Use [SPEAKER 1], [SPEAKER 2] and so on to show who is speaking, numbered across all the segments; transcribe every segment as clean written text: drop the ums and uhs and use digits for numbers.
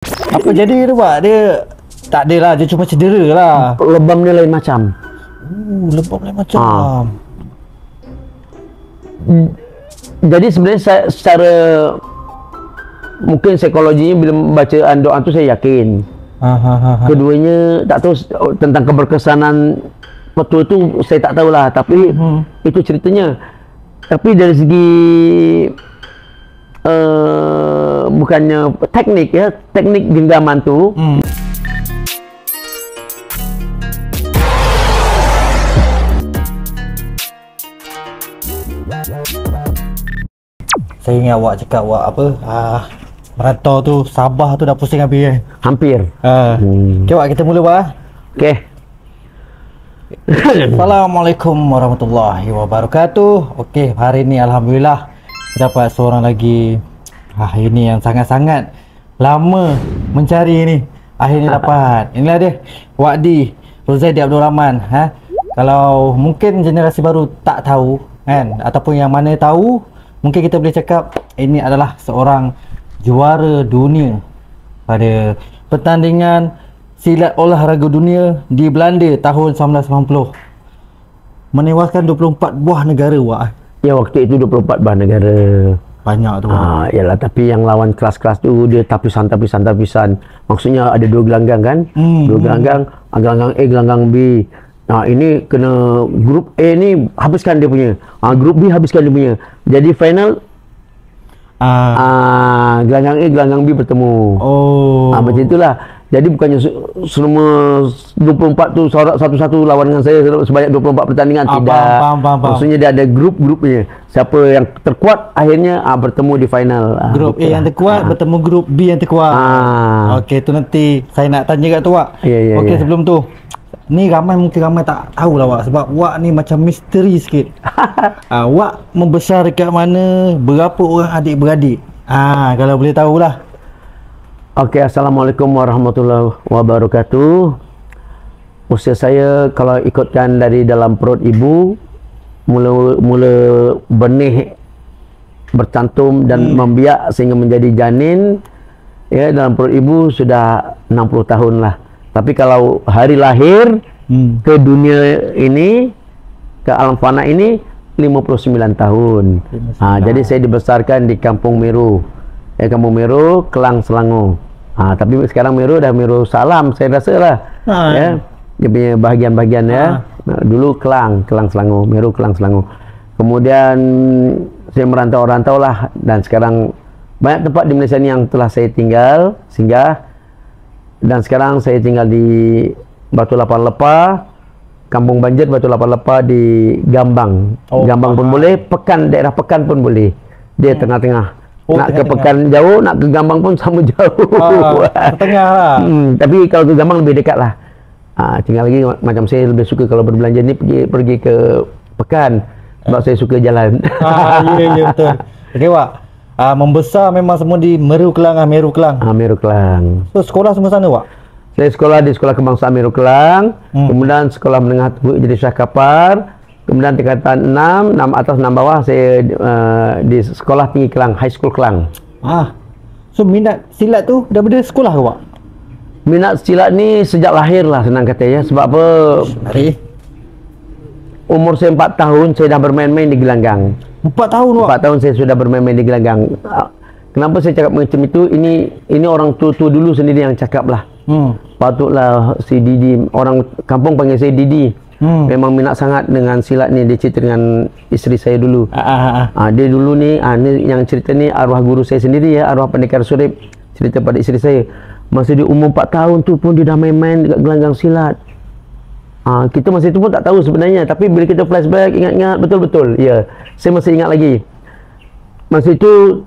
[SPEAKER 1] Apa jadi tu Pak? Dia tak adalah, dia cuma cedera lah.
[SPEAKER 2] Lebam dia lain macam.
[SPEAKER 1] Lebam lain macam.
[SPEAKER 2] Jadi sebenarnya saya secara mungkin psikologinya bila bacaan doa tu saya yakin. Keduanya tak tahu tentang keberkesanan betul tu saya tak tahulah, tapi itu ceritanya. Tapi dari segi bukannya teknik ya, teknik genggaman tu
[SPEAKER 1] saya ingat awak cakap awak apa? Merantau tu Sabah tu dah pusing habis
[SPEAKER 2] hampir.
[SPEAKER 1] Okay Wak, kita mula Wak.
[SPEAKER 2] Okey.
[SPEAKER 1] Assalamualaikum warahmatullahi wabarakatuh. Okey, hari ni alhamdulillah dapat seorang lagi. Ini yang sangat-sangat lama mencari ni. Akhirnya dapat. Inilah dia, Wadi Rozaidi Abdul Rahman. Kalau mungkin generasi baru tak tahu kan, ataupun yang mana tahu, mungkin kita boleh cakap ini adalah seorang juara dunia pada pertandingan silat olahraga dunia di Belanda tahun 1990. Menewaskan 24 buah negara Wak.
[SPEAKER 2] Ya, waktu itu 24 buah negara.
[SPEAKER 1] Banyak tu.
[SPEAKER 2] Yalah, tapi yang lawan kelas-kelas tu dia tapisan. Maksudnya ada dua gelanggang kan? Dua gelanggang, gelanggang A, gelanggang B. Ini kena grup A ni habiskan dia punya. Grup B habiskan dia punya. Jadi final gelanggang A, gelanggang B bertemu. Macam itulah. Jadi bukannya semua 24 tu sorak satu-satu lawan dengan saya sebanyak 24 pertandingan. Tidak. Maksudnya dia ada grup-grupnya. Siapa yang terkuat akhirnya bertemu di final.
[SPEAKER 1] Grup A yang terkuat bertemu grup B yang terkuat. Okey, tu nanti saya nak tanya kat tu Wak. Okey, sebelum tu, ni mungkin ramai tak tahu lah Wak, sebab Wak ni macam misteri sikit. Wak membesar dekat mana, berapa orang adik-beradik? Kalau boleh tahulah.
[SPEAKER 2] Okey, Assalamualaikum warahmatullahi wabarakatuh. Usia saya kalau ikutkan dari dalam perut ibu, mula benih bercantum dan membiak sehingga menjadi janin ya, dalam perut ibu sudah 60 tahun lah. Tapi kalau hari lahir ke dunia ini, ke alam fana ini 59 tahun. Jadi saya dibesarkan di Kampung Meru. Kampung Meru, Kelang, Selangor. Tapi sekarang Meru dah Meru Salam, saya rasa lah. Dia punya bahagian-bahagian ya. Dulu Kelang Selangor, Meru, Kelang, Selangor. Kemudian saya merantau-rantau lah, dan sekarang banyak tempat di Malaysia ni yang telah saya singgah. Dan sekarang saya tinggal di Batu Lapan Lepa, Kampung Banjir, Batu Lapan Lepa di Gambang. Gambang pun boleh, daerah Pekan pun boleh. Dia tengah-tengah. Nak ke Pekan jauh, nak ke Gambang pun sama jauh.
[SPEAKER 1] Tengah lah.
[SPEAKER 2] Tapi kalau ke Gambang lebih dekat lah. Tinggal lagi macam saya lebih suka kalau berbelanja ni pergi ke Pekan, sebab saya suka jalan.
[SPEAKER 1] Ya betul. Okey Wak, membesar memang semua di Meru Kelang. Meru Kelang. So sekolah semua sana Wak?
[SPEAKER 2] Saya sekolah di Sekolah Kebangsaan Meru Kelang, kemudian sekolah menengah jadi Syah Kapar, kemudian tingkatan 6 atas 6 bawah saya di Sekolah Tinggi Kelang, High School Kelang.
[SPEAKER 1] So minat silat tu daripada sekolah ke Wak?
[SPEAKER 2] Minat silat ni sejak lahir lah, senang kata ya. Sebab apa? Umur saya 4 tahun saya dah bermain-main di gelanggang.
[SPEAKER 1] 4 tahun Wak?
[SPEAKER 2] 4 tahun saya sudah bermain-main di gelanggang. Kenapa saya cakap macam itu? Ini orang tua-tua dulu sendiri yang cakap lah. Patutlah si Didi, orang kampung panggil saya Didi. Memang minat sangat dengan silat ni. Dia cerita dengan isteri saya dulu. Dia dulu ni, yang cerita ni arwah guru saya sendiri ya, arwah Pendekar Surip, cerita pada isteri saya. Masa dia umur 4 tahun tu pun dia dah main-main dekat gelanggang silat. Kita masa itu pun tak tahu sebenarnya, tapi bila kita flashback, ingat-ingat betul-betul. Ya, saya masih ingat lagi. Masa itu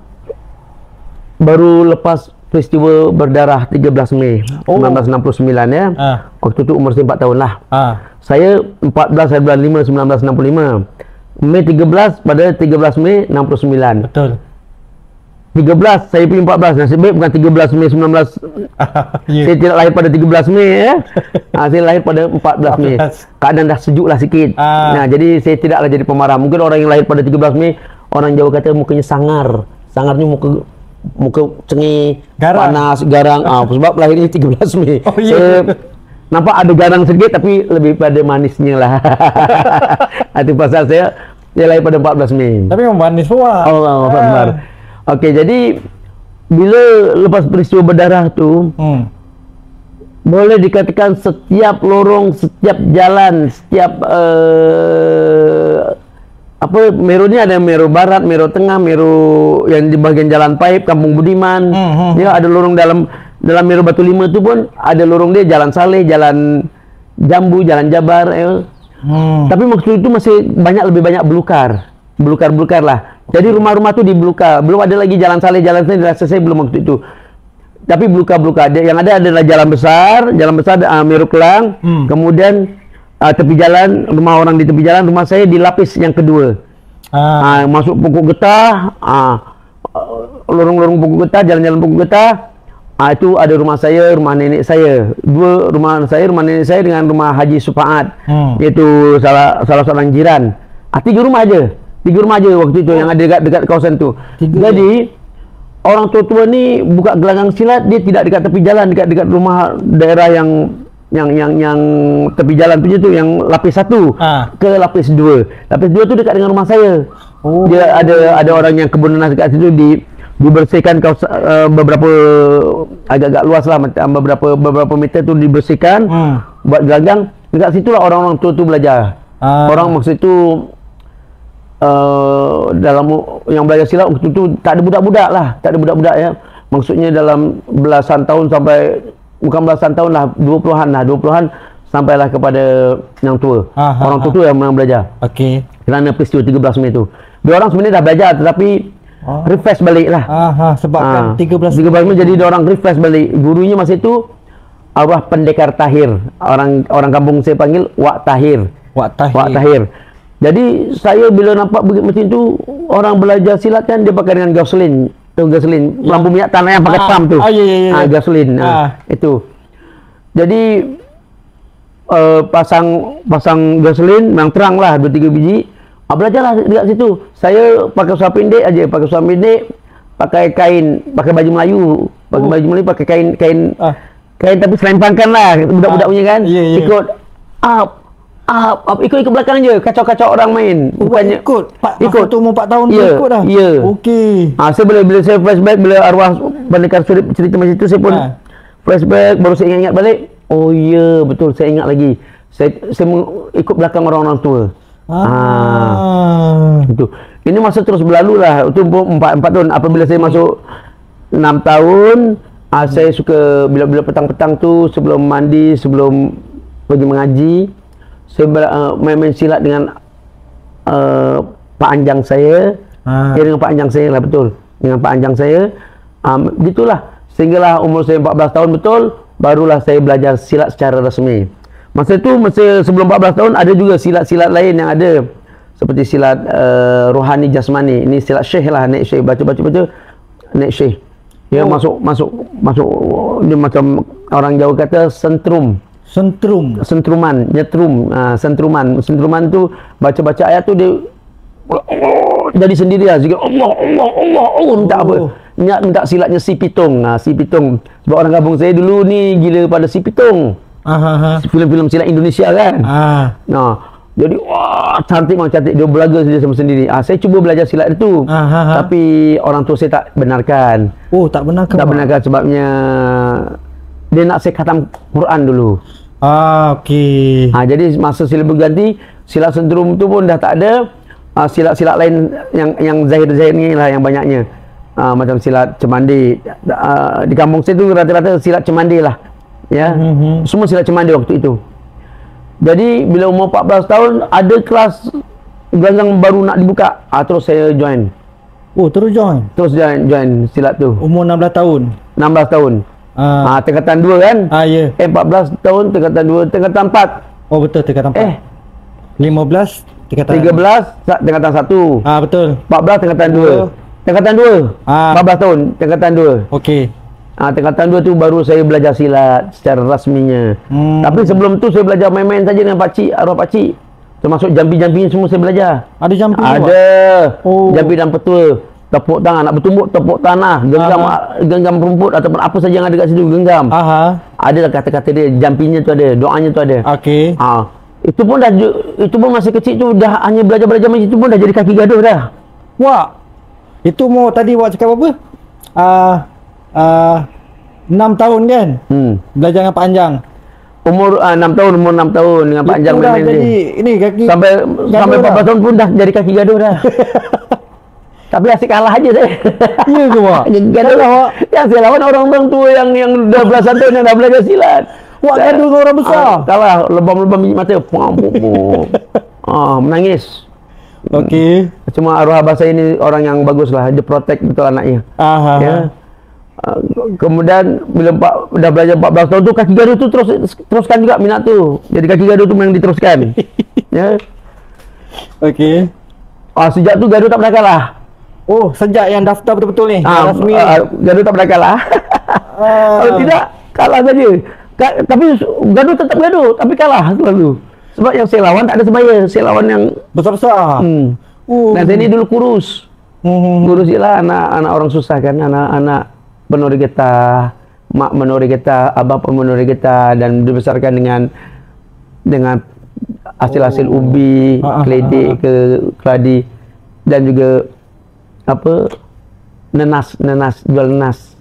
[SPEAKER 2] baru lepas peristiwa berdarah 13 Mei 1969 ya. Waktu tu umur saya 4 tahun lah. Saya 14 hari bulan 5 1965. Mei 13 pada 13 Mei 69. Betul. 13 saya pilih 14. Nasib baik bukan 13 Mei 19. Saya tidak lahir pada 13 Mei ya. Saya lahir pada 14 Mei. Keadaan dah sejuk lah sikit. Jadi saya tidaklah jadi pemarah. Mungkin orang yang lahir pada 13 Mei, orang Jawa kata mukanya sangar. Sangar ni muka muka cengih,
[SPEAKER 1] Garang.
[SPEAKER 2] panas, garang. Sebab lahir ini 13 Mei.
[SPEAKER 1] Oh, iya.
[SPEAKER 2] Saya nampak ada garang sedikit tapi lebih pada manisnya lah. Itu pasal saya lahir pada 14 Mei.
[SPEAKER 1] Tapi memang manis semua.
[SPEAKER 2] Allah Akbar. Okey, jadi bila lepas peristiwa berdarah tu, boleh dikatakan setiap lorong, setiap jalan, setiap Meru ni ada Meru Barat, Meru Tengah, Meru yang di bahagian Jalan Paip, Kampung Budiman. Ya, ada lorong dalam Meru Batu Lima tu pun ada lorong dia, Jalan Saleh, Jalan Jambu, Jalan Jabar. Tapi maksud itu masih lebih banyak belukar lah. Jadi rumah-rumah tu di belukar. Belum ada lagi Jalan Saleh, Jalan Saleh dah selesai belum waktu itu. Tapi belukar-belukar. Yang ada adalah jalan besar Meru Kelang. Kemudian tepi jalan, rumah orang di tepi jalan, rumah saya di lapis yang kedua. Masuk Pokok Getah, lorong-lorong Pokok Getah, jalan-jalan Pokok Getah. Itu ada rumah saya, rumah nenek saya. Dua rumah saya, rumah nenek saya dengan rumah Haji Supaat. Iaitu salah seorang jiran. Tiga rumah aja waktu itu yang ada dekat kawasan tu. Jadi orang tua-tua ni buka gelanggang silat, dia tidak dekat tepi jalan, dekat rumah daerah yang tepi jalan tu je tu, yang lapis 1 ke lapis 2. Lapis 2 tu dekat dengan rumah saya. Dia ada orang yang kebun nanas dekat situ, dibersihkan beberapa agak-agak luas lah, beberapa meter tu dibersihkan, buat gelanggang. Dekat situlah orang-orang tua tu belajar. Orang maksud itu dalam yang belajar silat waktu tu tak ada budak-budak lah, ya. Maksudnya dalam belasan tahun sampai, bukan belasan tahun lah, 20-an sampailah kepada yang tua. Orang tua tu yang belajar. Okey. Kerana peristiwa 13 Mei tu. Dia orang sebenarnya dah belajar tetapi refresh balik lah.
[SPEAKER 1] Sebabkan 13
[SPEAKER 2] Mei jadi dia orang refresh balik. Gurunya masa itu Arwah Pendekar Tahir. Orang kampung saya panggil Wak Tahir. Jadi saya bila nampak begitu macam tu, orang belajar silat kan dia pakai dengan gasolin. Lampu minyak tanah yang pakai pam tu. Gasolin. Itu. Jadi pasang gasolin yang terang lah, 2-3 biji. Belajarlah dekat situ. Saya pakai suara pendek aja, pakai kain, pakai baju Melayu, pakai kain tapi selempangkan lah budak-budak punya kan. Ikut ikut belakang je, kacau-kacau orang main. Bukannya
[SPEAKER 1] ikut tu umur 4 tahun ikut dah. Okey.
[SPEAKER 2] Saya bila saya flashback, bila arwah Pendekar cerita macam itu, saya pun flashback, baru saya ingat balik. Oh ya, betul, saya ingat lagi. Saya ikut belakang orang-orang tua. Itu. Ini masa terus berlalu lah. Itu 4 tahun. Apabila saya masuk 6 tahun, saya suka bila petang-petang tu sebelum mandi, sebelum pergi mengaji, saya main silat dengan Pak Anjang saya. Dengan Pak Anjang saya lah, betul. Dengan Pak Anjang saya. Gitulah. Sehinggalah umur saya 14 tahun betul, barulah saya belajar silat secara resmi. Masa sebelum 14 tahun ada juga silat-silat lain yang ada. Seperti silat rohani jasmani. Ini silat syekh lah, naik syekh. Baca naik syekh. Dia masuk dia macam orang Jawa kata sentruman, nyetrum. Sentruman tu baca ayat tu dia jadi sendiri lah, zikir Allah minta apa? Minta silatnya si pitung. Si pitung. Sebab orang kampung saya dulu ni gila pada si pitung. Filem-filem silat Indonesia kan. Jadi cantik dia belaga dia sama sendiri. Saya cuba belajar silat itu. Tapi orang tua saya tak benarkan.
[SPEAKER 1] Tak benarkan
[SPEAKER 2] sebabnya dia nak saya khatam Quran dulu.
[SPEAKER 1] Okey.
[SPEAKER 2] Jadi masa sila berganti, silat sentrum tu pun dah tak ada. Silat-silat lain yang zahir-zahir ni lah yang banyaknya. Macam silat cemandi. Di kampung saya tu rata-rata silat cemandi lah. Ya. Semua silat cemandi waktu itu. Jadi bila umur 14 tahun ada kelas gelanggang baru nak dibuka. Terus saya join.
[SPEAKER 1] Terus join?
[SPEAKER 2] Terus join silat tu.
[SPEAKER 1] Umur 16 tahun?
[SPEAKER 2] 16 tahun. Tingkatan 2 kan?
[SPEAKER 1] Ya.
[SPEAKER 2] 14 tahun, tingkatan 2, tingkatan 4.
[SPEAKER 1] Betul, tingkatan 4. 15, tingkatan
[SPEAKER 2] 13, tingkatan 1.
[SPEAKER 1] Betul.
[SPEAKER 2] 14, tingkatan 2. Tingkatan 2. 14 tahun, tingkatan 2.
[SPEAKER 1] Okey.
[SPEAKER 2] Tingkatan 2 tu baru saya belajar silat secara rasminya. Tapi sebelum tu saya belajar main-main saja dengan pakcik, arwah pakcik. Termasuk jampi-jampinya semua saya belajar.
[SPEAKER 1] Ada jampi?
[SPEAKER 2] Ada. Jampi dan petua. tepuk tangan, nak bertumbuk tepuk tanah, genggam rumput ataupun apa saja yang ada kat situ genggam. Adalah kata-kata dia, jampinya tu ada, doanya tu ada.
[SPEAKER 1] Okey.
[SPEAKER 2] Itu pun masa kecil tu dah hanya belajar-belajar macam itu pun dah jadi kaki gaduh dah.
[SPEAKER 1] Wak. Itu mau tadi Wak cakap apa? 6 tahun kan? Belajar dengan Pak Anjang.
[SPEAKER 2] Umur 6 tahun dengan Pak Anjang
[SPEAKER 1] dah
[SPEAKER 2] main-main
[SPEAKER 1] jadi
[SPEAKER 2] dia.
[SPEAKER 1] ini kaki
[SPEAKER 2] Sampai
[SPEAKER 1] gaduh
[SPEAKER 2] 14 tahun pun dah jadi kaki gaduh dah. Tapi asyik kalah aja saya.
[SPEAKER 1] Ya ke Wak?
[SPEAKER 2] Gaduh lah Wak. Yang saya lawan orang-orang tua yang dah belasan tahun yang dah belajar silat.
[SPEAKER 1] Wak gaduh dengan orang besar.
[SPEAKER 2] Kalah, lebam-lebam biji mata. Menangis.
[SPEAKER 1] Okey.
[SPEAKER 2] Cuma arwah abah saya ni orang yang bagus lah. Dia protect betul anaknya. Ya. Kemudian bila dah belajar 14 tahun tu, kaki gaduh tu teruskan juga minat tu. Jadi kaki gaduh tu memang diteruskan. Ya.
[SPEAKER 1] Okey.
[SPEAKER 2] Sejak tu gaduh tak pernah kalah.
[SPEAKER 1] Oh, sejak yang daftar betul-betul ni, rasmi.
[SPEAKER 2] Gaduh tak pernah kalah. Kalau tidak, kalah saja. Tapi gaduh tetap gaduh, tapi kalah selalu. Sebab yang saya lawan tak ada sebaya. Saya lawan yang
[SPEAKER 1] besar-besar.
[SPEAKER 2] Dan saya ni dulu kurus. Kurus je lah, anak orang susah kan. Anak penuri getah, mak menuri getah, abang pun menuri getah, dan dibesarkan dengan hasil-hasil ubi, keledek ke keladi, dan juga apa, jual nenas.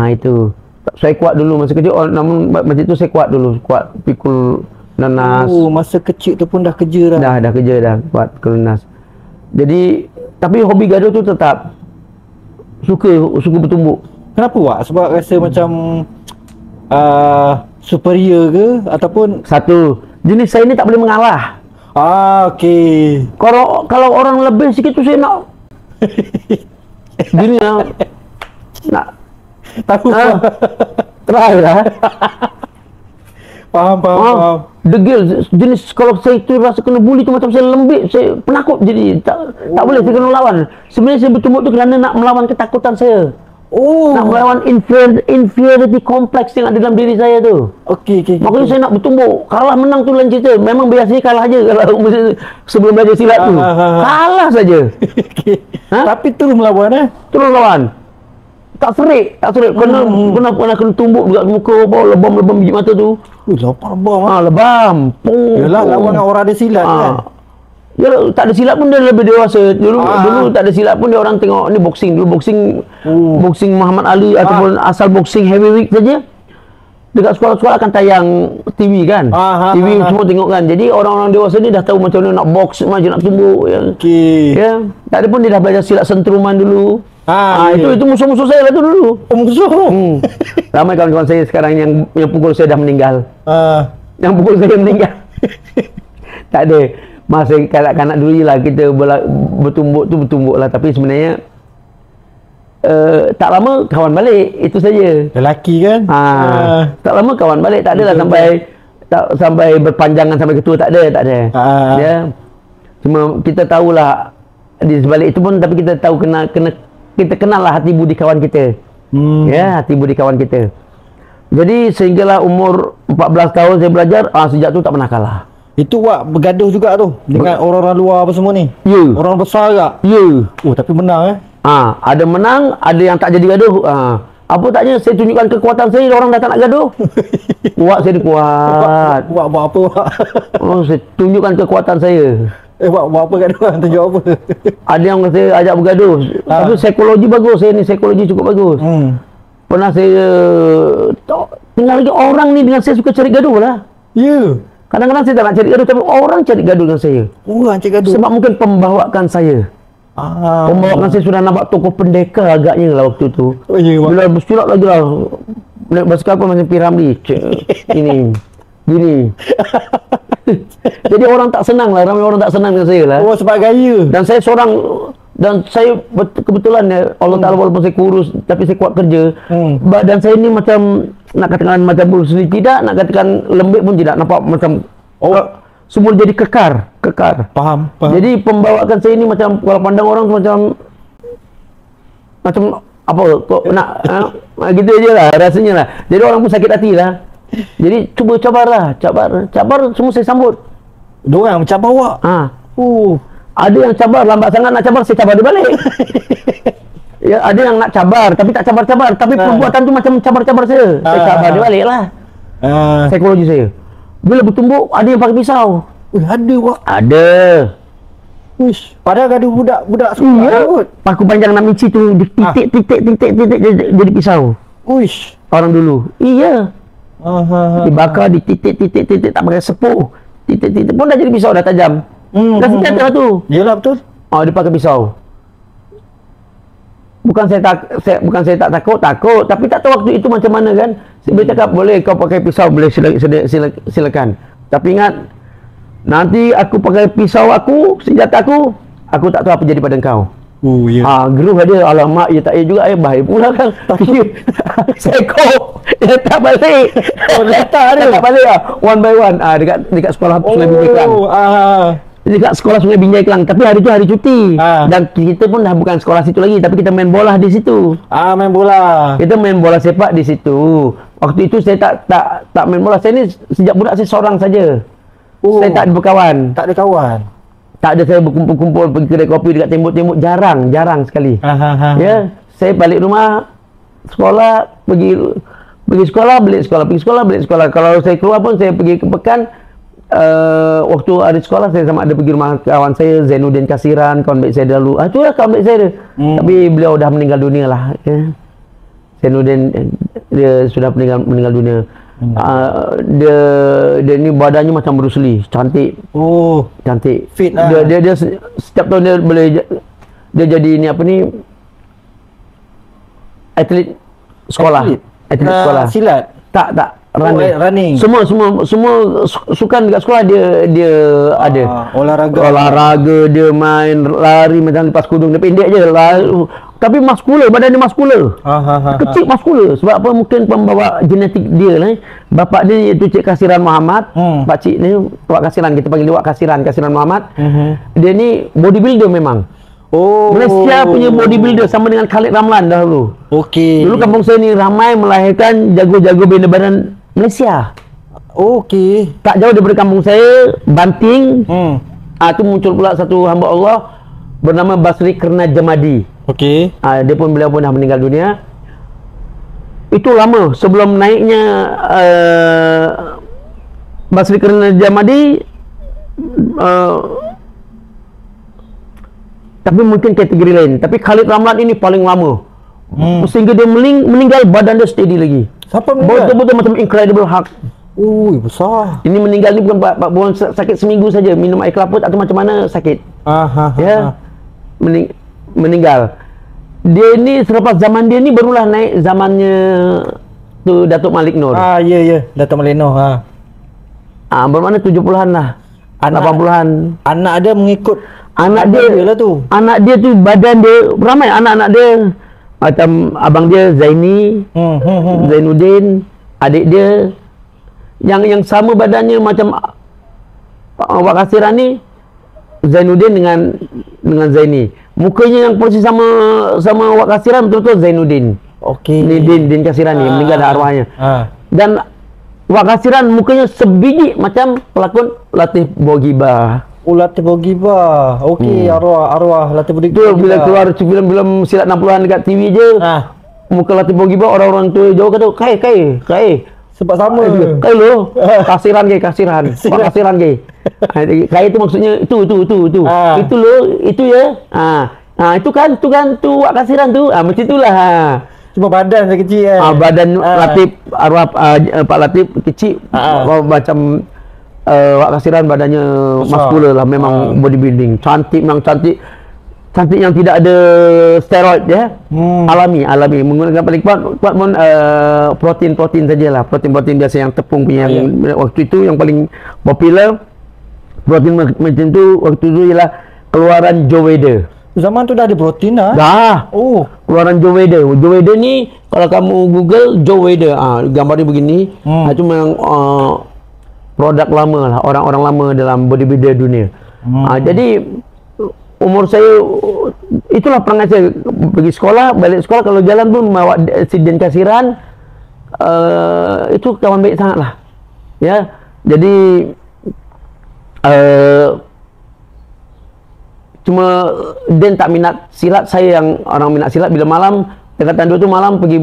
[SPEAKER 2] Itu saya kuat dulu masa kecil. Namun macam itu saya kuat dulu, kuat pikul nenas.
[SPEAKER 1] Masa kecil tu pun dah kerja dah.
[SPEAKER 2] Dah kerja dah, kuat pikul nenas. Jadi tapi hobi gaduh tu tetap suka bertumbuk. Kenapa Wak? Sebab rasa macam superior ke ataupun
[SPEAKER 1] satu
[SPEAKER 2] jenis saya ni tak boleh mengalah.
[SPEAKER 1] Okey.
[SPEAKER 2] Kalau orang lebih sikit tu saya nak gini nak
[SPEAKER 1] tahu.
[SPEAKER 2] Try lah.
[SPEAKER 1] Faham.
[SPEAKER 2] Degil jenis, kalau saya tu rasa kena bully tu macam saya lembik, saya penakut, jadi tak boleh saya kena lawan. Sebenarnya saya bertumbuk tu kerana nak melawan ketakutan saya. Nak melawan inferiority complex yang ada dalam diri saya tu. Okey. Makanya saya nak bertumbuk. Kalah menang tu lain cerita. Memang biasanya kalah aja kalau sebelum belajar silat tu. Kalah saja.
[SPEAKER 1] Tapi terus melawan
[SPEAKER 2] Terus lawan. Tak serik. Pernah kena tumbuk dekat muka, lebam-lebam biji mata tu. Lebam.
[SPEAKER 1] Yalah, lawan dengan orang ada silat kan.
[SPEAKER 2] Ya, tak ada silat pun dia lebih dewasa. Dulu tak ada silat pun dia orang tengok ni boxing. Dulu boxing Muhammad Ali ataupun asal boxing heavyweight saja. Dekat sekolah-sekolah akan tayang TV kan. TV semua tengok kan. Jadi orang-orang dewasa ni dah tahu macam mana nak box, macam nak tumbuk ya. Ya. Tak ada pun dia dah belajar silat sentruman dulu. Itu musuh-musuh saya lah tu dulu.
[SPEAKER 1] Musuh.
[SPEAKER 2] Ramai kawan-kawan saya sekarang yang pukul saya dah meninggal. Yang pukul saya meninggal. Tak ada. Masa kanak-kanak dulu je lah kita bertumbuk lah. Tapi sebenarnya tak lama kawan balik, itu saja.
[SPEAKER 1] Lelaki kan?
[SPEAKER 2] Tak lama kawan balik, tak adalah sampai berpanjangan sampai ketua, tak ada. Ya. Cuma kita tahulah di sebalik itu pun, tapi kita tahu kita kenal lah hati budi kawan kita. Ya, hati budi kawan kita. Jadi sehinggalah umur 14 tahun saya belajar, sejak tu tak pernah kalah.
[SPEAKER 1] Itu Wak bergaduh juga tu dengan orang-orang luar apa semua ni?
[SPEAKER 2] Ya.
[SPEAKER 1] Orang besar juga?
[SPEAKER 2] Ya.
[SPEAKER 1] Tapi menang
[SPEAKER 2] ada menang, ada yang tak jadi gaduh. Apa taknya saya tunjukkan kekuatan saya, orang dah tak nak gaduh. Wak saya kuat.
[SPEAKER 1] Wak buat apa Wak?
[SPEAKER 2] Saya tunjukkan kekuatan saya.
[SPEAKER 1] Wak buat apa gaduh? Tunjuk apa?
[SPEAKER 2] Ada yang saya ajak bergaduh. Tapi psikologi bagus, saya ni psikologi cukup bagus. Pernah saya tinggal lagi orang ni dengan saya suka cari gaduh lah.
[SPEAKER 1] Ya.
[SPEAKER 2] Kadang-kadang saya tak nak cari gaduh, tapi orang cari gaduh dengan saya.
[SPEAKER 1] Orang cari gaduh? Sebab
[SPEAKER 2] mungkin pembawaan saya. Pembawaan saya sudah nampak tokoh pendekar agaknya lah waktu tu. Bila bersilat lagi lah. Naik basikal pun macam P. Ramlee. Gini. Jadi orang tak senang lah. Ramai orang tak senang dengan saya lah.
[SPEAKER 1] Sebab gaya.
[SPEAKER 2] Dan saya seorang, dan saya kebetulan ya, Allah Ta'ala walaupun saya kurus, tapi saya kuat kerja. Badan saya ni macam, nak katakan macam Bruce Lee tidak, nak katakan lembik pun tidak. Nampak macam semua jadi kekar.
[SPEAKER 1] Faham.
[SPEAKER 2] Jadi pembawaan saya ni macam, kalau pandang orang macam apa kok nak gitu aje lah rasanya lah. Jadi orang pun sakit hati lah. Jadi cabar semua saya sambut.
[SPEAKER 1] Diorang mencabar Wak.
[SPEAKER 2] Ada yang cabar, lambat sangat nak cabar, saya cabar dia balik. Ya, ada yang nak cabar, tapi tak cabar-cabar. Tapi perbuatan tu macam cabar-cabar saya. Saya cabar dia balik lah. Psikologi saya. Bila bertumbuk, ada yang pakai pisau.
[SPEAKER 1] Ada wak.
[SPEAKER 2] Ada.
[SPEAKER 1] Uish, padahal ada budak sekolah kot.
[SPEAKER 2] Paku panjang 6 inci tu, titik jadi pisau.
[SPEAKER 1] Uish.
[SPEAKER 2] Orang dulu. Iya. Dibakar, di titik, tak pakai sepuh. Titik pun dah jadi pisau, dah tajam. Dah senjata tu.
[SPEAKER 1] Yelah betul.
[SPEAKER 2] Dia pakai pisau. Bukan saya tak takut, tapi tak tahu waktu itu macam mana kan. Saya boleh cakap, boleh kau pakai pisau, boleh silakan. Tapi ingat, nanti aku pakai pisau aku, senjata aku tak tahu apa jadi pada kau.
[SPEAKER 1] Oh ya.
[SPEAKER 2] Geruh dia, alamak, ya tak ya juga, bahaya pula kan. Seko, dia tak balik.
[SPEAKER 1] Letak dia.
[SPEAKER 2] Tak balik lah, one by one. Dekat sekolah Sungai Binjai Kelang. Dekat sekolah Sungai Binjai Kelang. Tapi hari tu hari cuti. Dan kita pun dah bukan sekolah situ lagi, tapi kita main bola di situ.
[SPEAKER 1] Main bola.
[SPEAKER 2] Kita main bola sepak di situ. Waktu itu saya tak main bola. Saya ni sejak budak saya seorang saja. Saya tak ada berkawan.
[SPEAKER 1] Tak ada kawan.
[SPEAKER 2] Tak ada saya berkumpul-kumpul pergi kedai kopi dekat tembok-tembok, jarang sekali. Ya, saya balik rumah sekolah, pergi sekolah, balik sekolah. Kalau saya keluar pun saya pergi ke pekan. Waktu hari sekolah saya sama ada pergi rumah kawan saya Zainuddin Kasiran, kawan baik saya dahulu. Itulah kawan baik saya dia. Tapi beliau dah meninggal dunia lah. Ya. Zainuddin dia sudah meninggal dunia. Dia ni badannya macam Bruce Lee, cantik. Cantik.
[SPEAKER 1] Fit lah.
[SPEAKER 2] Dia setiap tahun dia boleh dia jadi ni apa ni? Atlet sekolah. Atlet sekolah.
[SPEAKER 1] Silat.
[SPEAKER 2] Tak.
[SPEAKER 1] Running.
[SPEAKER 2] Semua sukan dekat sekolah dia ada. Olahraga dia main lari macam lepas kudung, dia pendek je lari. Tapi maskular, badan dia maskular. Kecil maskular. Sebab apa? Mungkin pembawa genetik dia lah. Bapak dia iaitu Cik Kasiran Muhammad. Pak Cik ni Wak Kasiran, kita panggil dia Wak Kasiran Muhammad. Dia ni bodybuilder memang. Malaysia punya bodybuilder sama dengan Khalid Ramlan dahulu.
[SPEAKER 1] Okey.
[SPEAKER 2] Dulu kampung saya ni ramai melahirkan jago-jago bina badan Malaysia.
[SPEAKER 1] Okey.
[SPEAKER 2] Tak jauh daripada kampung saya, Banting. Tu muncul pula satu hamba Allah bernama Basri Kerna Jamadi.
[SPEAKER 1] Okey.
[SPEAKER 2] Beliau pun dah meninggal dunia. Itu lama sebelum naiknya Basri Kerna Jamadi. Tapi mungkin kategori lain. Tapi Khalid Ramlan ini paling lama. Sehingga dia meninggal, badan dia steady lagi.
[SPEAKER 1] Siapa meninggal?
[SPEAKER 2] Betul-betul macam Incredible Hulk.
[SPEAKER 1] Besar.
[SPEAKER 2] Ini meninggal ni bukan sakit seminggu saja, minum air kelapa atau macam mana sakit. Ya. Meninggal. Dia ni selepas zaman dia ni barulah naik zamannya tu Datuk Malik Noor.
[SPEAKER 1] Ya, Datuk Malik Noor.
[SPEAKER 2] Bermakna 70-an lah. 80-an.
[SPEAKER 1] Anak dia mengikut
[SPEAKER 2] anak dia
[SPEAKER 1] lah tu.
[SPEAKER 2] Anak dia tu badan dia ramai anak-anak dia. Macam abang dia Zaini, Zainuddin, adik dia yang sama badannya macam Wak Kasiran ni, Zainuddin dengan Zaini. Mukanya yang persis sama Wak Kasiran, betul-betul Zainuddin.
[SPEAKER 1] Okey.
[SPEAKER 2] Ni Din Kasiran ni meninggal dah arwahnya. Dan Wak Kasiran mukanya sebiji macam pelakon Latif Bogibah.
[SPEAKER 1] Latif Bogibah. Okey, arwah Latif Bogibah.
[SPEAKER 2] Tu bila keluar film-film silat 60-an dekat TV je. Muka Latif Bogibah, orang-orang tua jauh kata, kai.
[SPEAKER 1] Sebab sama.
[SPEAKER 2] Kai lo. Kasiran. Wak Kasiran ke. Kai tu maksudnya itu. Itu lo, itu ya. Itu kan tu Wak Kasiran tu. Macam itulah.
[SPEAKER 1] Cuma badan saya kecil kan.
[SPEAKER 2] Badan Latif, arwah Pak Latif kecil. Macam Wak Kasiran badannya muskular lah, memang bodybuilding. Cantik yang tidak ada steroid ya. Alami menggunakan paling kuat pun protein sajalah, protein biasa yang tepung punya yang waktu itu yang paling popular. Protein macam tu waktu itu ialah keluaran Joe Weider.
[SPEAKER 1] Zaman tu dah ada protein dah.
[SPEAKER 2] Dah. Keluaran Joe Weider. Joe Weider ni kalau kamu Google Joe Weider, gambar dia begini. Itu memang produk lama lah, orang-orang lama dalam bodybuilder dunia. Jadi umur saya itulah perangai saya, pergi sekolah, balik sekolah, kalau jalan pun bawa si Din Kasiran. Itu kawan baik sangat lah ya. Jadi cuma dia tak minat silat. Saya yang orang minat silat. Bila malam dekatan 2 tu malam pergi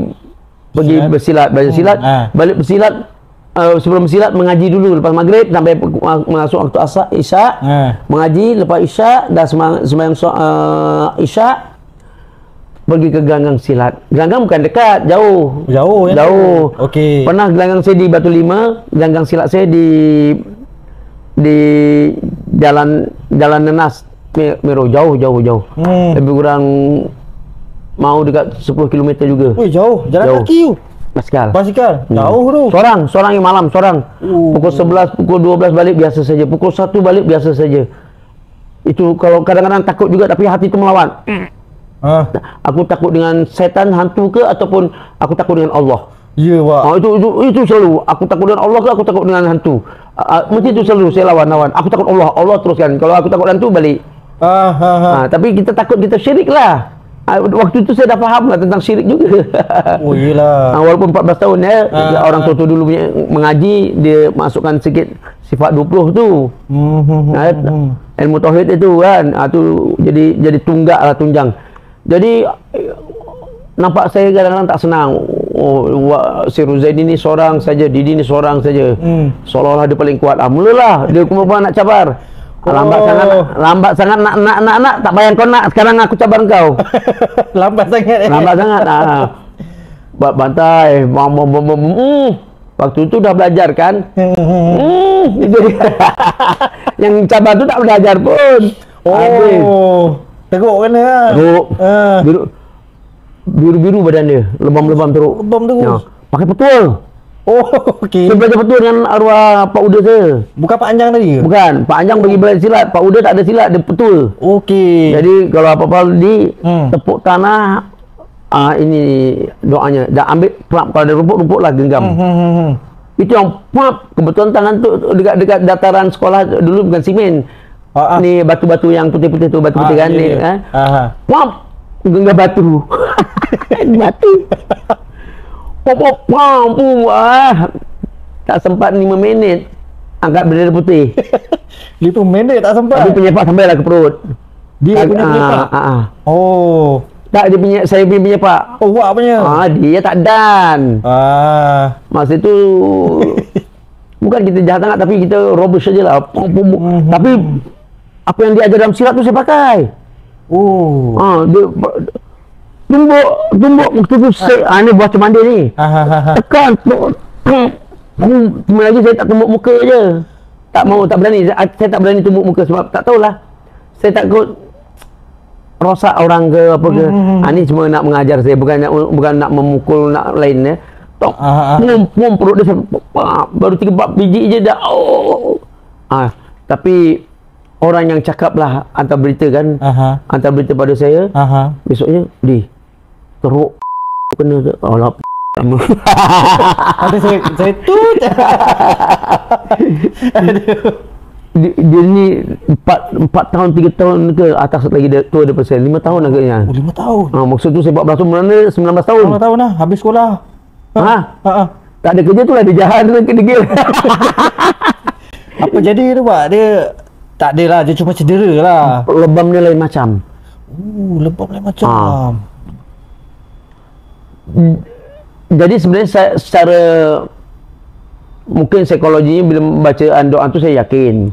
[SPEAKER 2] bersilat, belajar silat, balik bersilat. Sebelum bersilat mengaji dulu lepas maghrib sampai masuk waktu isya, mengaji. Lepas isya dah sembahyang isya, pergi ke gelanggang silat. Gelanggang bukan dekat, jauh ya? Jauh.
[SPEAKER 1] Okey.
[SPEAKER 2] Pernah gelanggang saya di Batu Lima, gelanggang silat saya di jalan Nenas Mero, jauh. Lebih kurang mau dekat 10 km juga.
[SPEAKER 1] Wih, jauh. Jalan kaki tu. Basikal. Jauh tu.
[SPEAKER 2] Sorang yang malam, pukul 11, pukul 12 balik biasa saja. Pukul 1 balik biasa saja. Itu kalau kadang-kadang takut juga, tapi hati itu melawan. Aku takut dengan setan, hantu ke, ataupun aku takut dengan Allah.
[SPEAKER 1] Ya, Pak.
[SPEAKER 2] Itu selalu. Aku takut dengan Allah ke, aku takut dengan hantu. Mesti itu selalu saya lawan. Aku takut Allah teruskan. Kalau aku takut hantu, balik. Tapi kita takut, kita syirik lah. Waktu itu saya dah faham lah tentang syirik juga.
[SPEAKER 1] Oh, iyalah.
[SPEAKER 2] Walaupun 14 tahun ya, orang tua dulu mengaji, dia masukkan sikit sifat 20 tu. Ilmu tauhid itu kan, tu jadi tunjang. Jadi nampak saya kadang-kadang tak senang. Si Ruzaidi ni seorang saja, Didi ni seorang saja. Seolah-olah dia paling kuat. Mulalah dia kumpulan nak cabar. Lambat sangat nak tak payah kau nak, sekarang aku cabar kau.
[SPEAKER 1] Lambat sangat. Buat bantai. Waktu itu dah belajar kan.
[SPEAKER 2] Yang cabar tu tak belajar pun.
[SPEAKER 1] Teruk kan dia?
[SPEAKER 2] Teruk. Biru-biru badan dia, lebam-lebam teruk. Pakai petul.
[SPEAKER 1] Okey.
[SPEAKER 2] Saya belajar petul dengan arwah Pak Uda saya.
[SPEAKER 1] Bukan Pak Anjang tadi ke?
[SPEAKER 2] Bukan, Pak Anjang bagi belajar silat, Pak Uda tak ada silat, dia petul.
[SPEAKER 1] Okey.
[SPEAKER 2] Jadi kalau apa-apa di tepuk tanah, ini doanya. Dah ambil plap, kalau ada rumput lah genggam. Itu yang plap, kebetulan tangan tu dekat dataran sekolah dulu bukan simen. Ni batu-batu yang putih-putih tu, batu putih kan ni kan. Plap, genggam batu. Batu. Pop, tak sempat 5 minit angkat bendera putih.
[SPEAKER 1] 5 minit tak sempat.
[SPEAKER 2] Tapi penyepak sampailah ke perut.
[SPEAKER 1] Dia punya penyepak. Tak,
[SPEAKER 2] dia punya, saya punya penyepak.
[SPEAKER 1] Awak punya.
[SPEAKER 2] Dia tak dan. Masa itu bukan kita jahat sangat, tapi kita robust sajalah. Tapi apa yang dia ajar dalam silat tu saya pakai. Dia tumbuk waktu tu ini buah cemanda ni. Tekan. Cuma lagi saya tak tumbuk muka je. Tak berani. Saya tak berani tumbuk muka sebab tak tahulah. Saya takut rosak orang ke apa ke. Ini cuma nak mengajar saya, bukan nak memukul nak lain ya. Perut dia baru 3-4 biji je dah. Tapi orang yang cakap lah hantar berita kan, hantar berita pada saya. Besoknya teruk kena alah ada saya tut. Dia ni 4 tahun 3 tahun ke atas lagi dia tua daripada saya, 5 tahun agaknya.
[SPEAKER 1] 5 tahun.
[SPEAKER 2] Maksud tu saya 14 tahun, mana 19 tahun.
[SPEAKER 1] 19 tahun dah habis sekolah.
[SPEAKER 2] Tak ada kerja tu lah, dia jahat ke degil.
[SPEAKER 1] Apa jadi tu Pak? Dia tak adalah, dia cuma cedera lah.
[SPEAKER 2] Lebam dia lain macam.
[SPEAKER 1] Lebam lain macam.
[SPEAKER 2] Jadi sebenarnya saya, secara mungkin psikologinya bila bacaan doa tu saya yakin.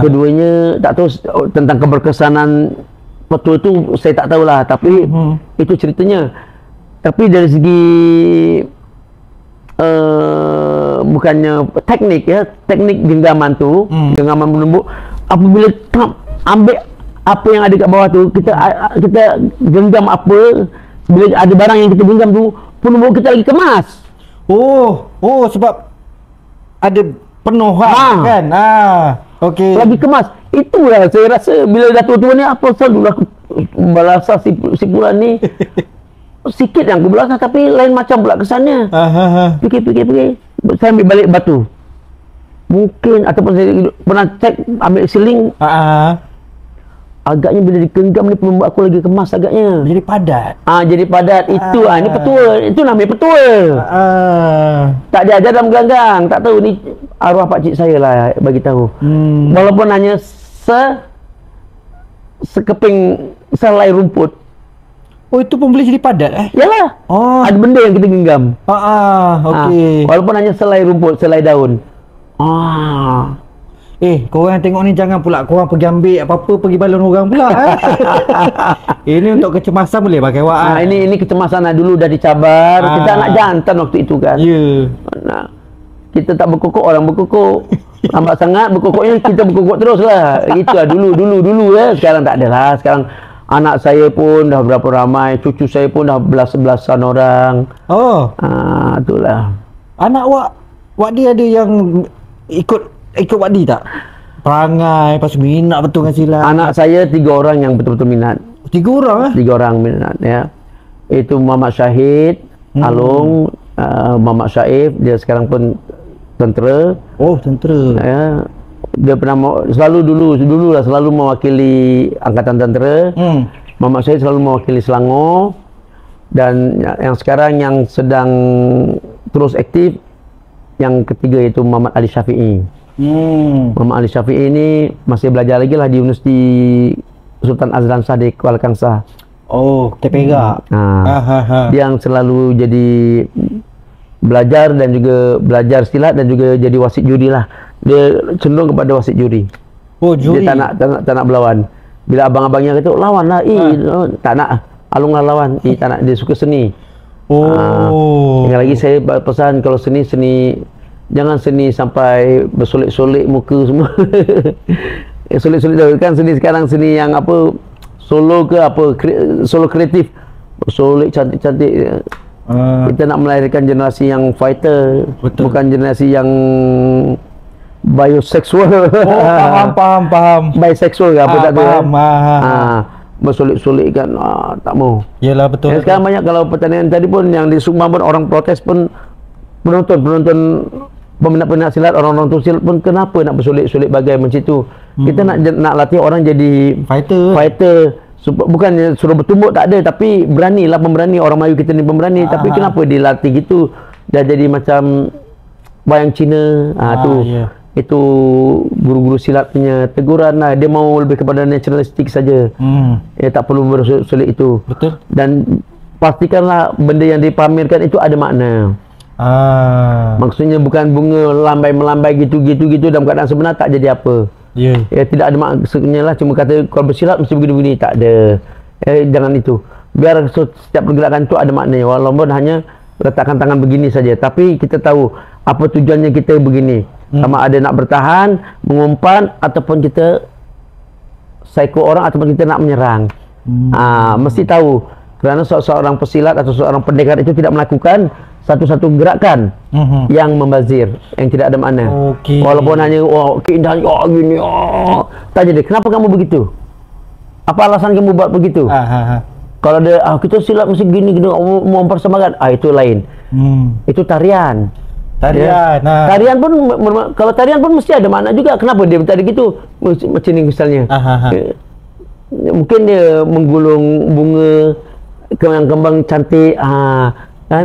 [SPEAKER 2] Keduanya tak tahu tentang keberkesanan petul tu saya tak tahulah, tapi itu ceritanya. Tapi dari segi bukannya teknik ya, teknik genggaman tu, genggaman menembuk, apabila ambil apa yang ada kat bawah tu, kita genggam apa, bila ada barang yang kita genggam tu, penembuk kita lagi kemas. Sebab
[SPEAKER 1] ada penuh kan. Okey.
[SPEAKER 2] Lagi kemas. Itulah saya rasa bila dah tua-tua ni, apa selalulah balasa si pulan ni. Sikit yang aku belasah, tapi lain macam pula kesannya. Fikir. Saya ambil balik batu. Mungkin ataupun saya pernah cek ambil siling. Agaknya bila digenggam ni penembak aku lagi kemas agaknya.
[SPEAKER 1] Jadi padat.
[SPEAKER 2] Jadi padat. Itu ini petua. Itu namanya petua. Tak diajar dalam gelanggang. Tak tahu ni arwah pak cik saya lah bagi tahu. Walaupun hanya sekeping selai rumput.
[SPEAKER 1] Oh, itu pun boleh jadi padat
[SPEAKER 2] Yalah.
[SPEAKER 1] Oh.
[SPEAKER 2] Ada benda yang kita genggam.
[SPEAKER 1] Okey.
[SPEAKER 2] Walaupun hanya selai rumput, selai daun.
[SPEAKER 1] Korang tengok ni jangan pula korang pergi ambil apa-apa pergi balon orang pula. Ini untuk kecemasan boleh pakai awak.
[SPEAKER 2] Ini kecemasan dulu dah dicabar. Kita anak jantan waktu itu kan.
[SPEAKER 1] Ya.
[SPEAKER 2] Nah, kita tak berkokok, orang berkokok. Lambat sangat berkokoknya, kita berkokok terus lah. Itulah dulu ya. Sekarang tak ada lah. Sekarang anak saya pun dah berapa ramai, cucu saya pun dah belas-belasan orang.
[SPEAKER 1] Oh.
[SPEAKER 2] Itulah.
[SPEAKER 1] Anak wak dia ada yang ikut wak dia tak? Perangai, lepas minat betul dengan silat.
[SPEAKER 2] Anak saya 3 orang yang betul-betul minat.
[SPEAKER 1] 3 orang
[SPEAKER 2] 3 orang minat ya. Itu Muhammad Syahid, Alung, Muhammad Syaif, dia sekarang pun tentera.
[SPEAKER 1] Oh, tentera.
[SPEAKER 2] Ya. Dia pernah selalu mewakili angkatan tentera. Muhammad Syahid selalu mewakili Selangor. Dan yang sekarang yang sedang terus aktif yang ketiga itu Muhammad Ali Syafi'i. Muhammad Ali Syafi'i ini masih belajar lagi lah di Universiti Sultan Azlan Shah di Kuala Kangsar.
[SPEAKER 1] Oh, Tepega.
[SPEAKER 2] Dia yang selalu jadi belajar dan juga belajar silat dan juga jadi wasit juri lah. Dia cenderung kepada wasit juri.
[SPEAKER 1] Oh, juri.
[SPEAKER 2] Dia tak nak berlawan. Bila abang-abangnya kata, lawan lah. Tak nak. Alung lah lawan. Tak nak. Dia suka seni. Yang lagi saya pesan kalau seni jangan seni sampai bersolek-solek muka semua. Solek-solek tu kan seni sekarang, seni yang apa, solo ke apa, solo kreatif, solek cantik-cantik. Kita nak melahirkan generasi yang fighter. Betul. Bukan generasi yang bioseksual.
[SPEAKER 1] Faham.
[SPEAKER 2] Bisexual ke apa tak tahu. Bersolek-solek kan, tak mau.
[SPEAKER 1] Yalah, betul.
[SPEAKER 2] Sekarang banyak kalau pertandingan tadi pun yang di Subang pun orang protes pun, penonton peminat silat, orang-orang tu silat pun kenapa nak bersolek-solek bagai macam tu. Kita nak latih orang jadi fighter. Bukan suruh bertumbuk, tak ada, tapi beranilah, pemberani. Orang Melayu kita ni pemberani. Tapi kenapa dilatih gitu? Dah jadi macam wayang Cina. Itu guru-guru silat punya teguran lah. Dia mau lebih kepada naturalistik saja. Tak perlu bersolek itu. Betul. Dan pastikanlah benda yang dipamerkan itu ada makna. Maksudnya bukan bunga lambai-melambai gitu dalam keadaan sebenar tak jadi apa. Ya, tidak ada maksudnya lah, cuma kata kalau bersilat mesti begini-begini, tak ada. Jangan itu. Biar setiap pergerakan itu ada maknanya, walaupun hanya letakkan tangan begini saja, tapi kita tahu apa tujuannya kita begini. Sama ada nak bertahan, mengumpan, ataupun kita psycho orang, ataupun kita nak menyerang. Mesti tahu, kerana seorang pesilat atau seorang pendekar itu tidak melakukan satu-satu gerakan yang membazir, yang tidak ada makna. Walaupun hanya keindahnya gini, tak jadi. Kenapa kamu begitu? Apa alasan kamu buat begitu? Kalau ada kita silat mesti gini mau mempersembahkan, itu lain. Itu tarian. Tarian pun, kalau tarian pun mesti ada makna juga. Kenapa dia tadi gitu? Macam ni misalnya. Mungkin dia menggulung bunga, kembang cantik, kan?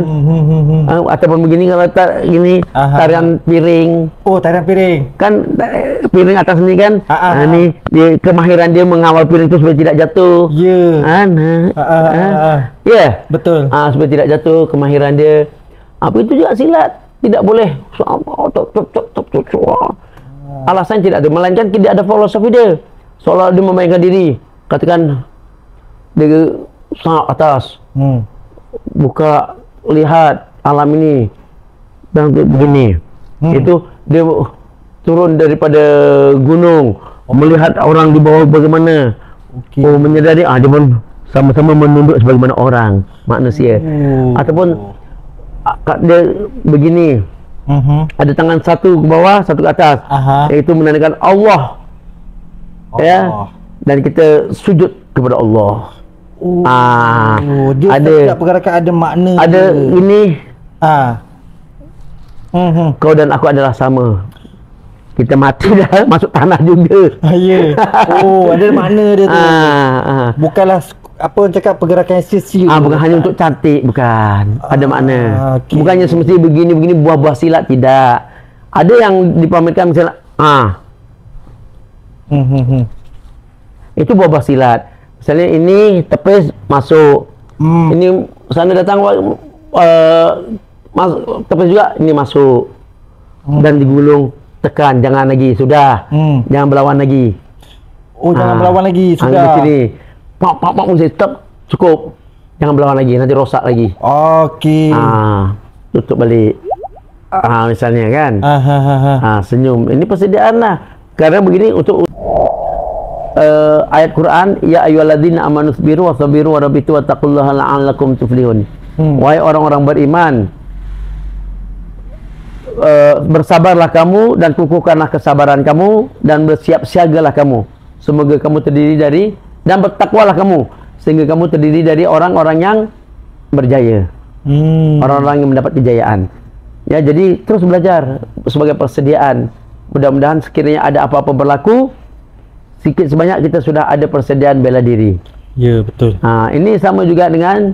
[SPEAKER 2] Ataupun begini, kalau gini, tarian piring. Oh, tarian piring. Kan piring atas ni kan? Ni dia, kemahiran dia mengawal piring itu supaya tidak jatuh. Betul. Supaya tidak jatuh, kemahiran dia. Apa itu juga silat. Tidak boleh alasan tidak ada, melainkan tidak ada filosofi dia. Seolah dia memainkan diri. Katakan dia sangat atas, buka, lihat alam ini dan begini. Itu dia turun daripada gunung, melihat orang di bawah bagaimana. Menyadari dia pun sama-sama menunduk sebagaimana orang manusia. Ataupun dia begini, ada tangan satu ke bawah, satu ke atas, iaitu menandakan Allah. Ya, dan kita sujud kepada Allah.
[SPEAKER 1] Dia ada pergerakan, ada makna.
[SPEAKER 2] Ada ini. Kau dan aku adalah sama. Kita mati dah masuk tanah juga. Ada makna dia tu. Bukanlah apa orang cakap pergerakan yang sia-sia. Bukan hanya untuk cantik, bukan. Ada makna. Bukannya semesti begini-begini buah-buah silat, tidak. Ada yang dipamerkan misalnya Itu buah silat. Misalnya ini tepis masuk, ini sana datang tepis juga, ini masuk dan digulung, tekan, jangan lagi, sudah, jangan berlawan lagi.
[SPEAKER 1] Oh, jangan berlawan lagi, sudah.
[SPEAKER 2] Di sini, pak, cukup, jangan berlawan lagi, nanti rosak lagi.
[SPEAKER 1] Okey.
[SPEAKER 2] Tutup balik. Misalnya kan, senyum. Ini persediaan lah. Karena begini untuk ayat Quran, ya ayyuhalladzina amanu sabiru wasabiru warabitu wattaqullaha la'allakum tuflihun. Wahai orang-orang beriman, bersabarlah kamu dan kukuhkanlah kesabaran kamu dan bersiap siagalah kamu. Semoga kamu terdiri dari, dan bertakwalah kamu sehingga kamu terdiri dari orang-orang yang berjaya. Orang-orang yang mendapat kejayaan. Ya, jadi terus belajar sebagai persediaan. Mudah-mudahan sekiranya ada apa-apa berlaku, sedikit sebanyak kita sudah ada persediaan bela diri.
[SPEAKER 1] Ya, betul.
[SPEAKER 2] Ini sama juga dengan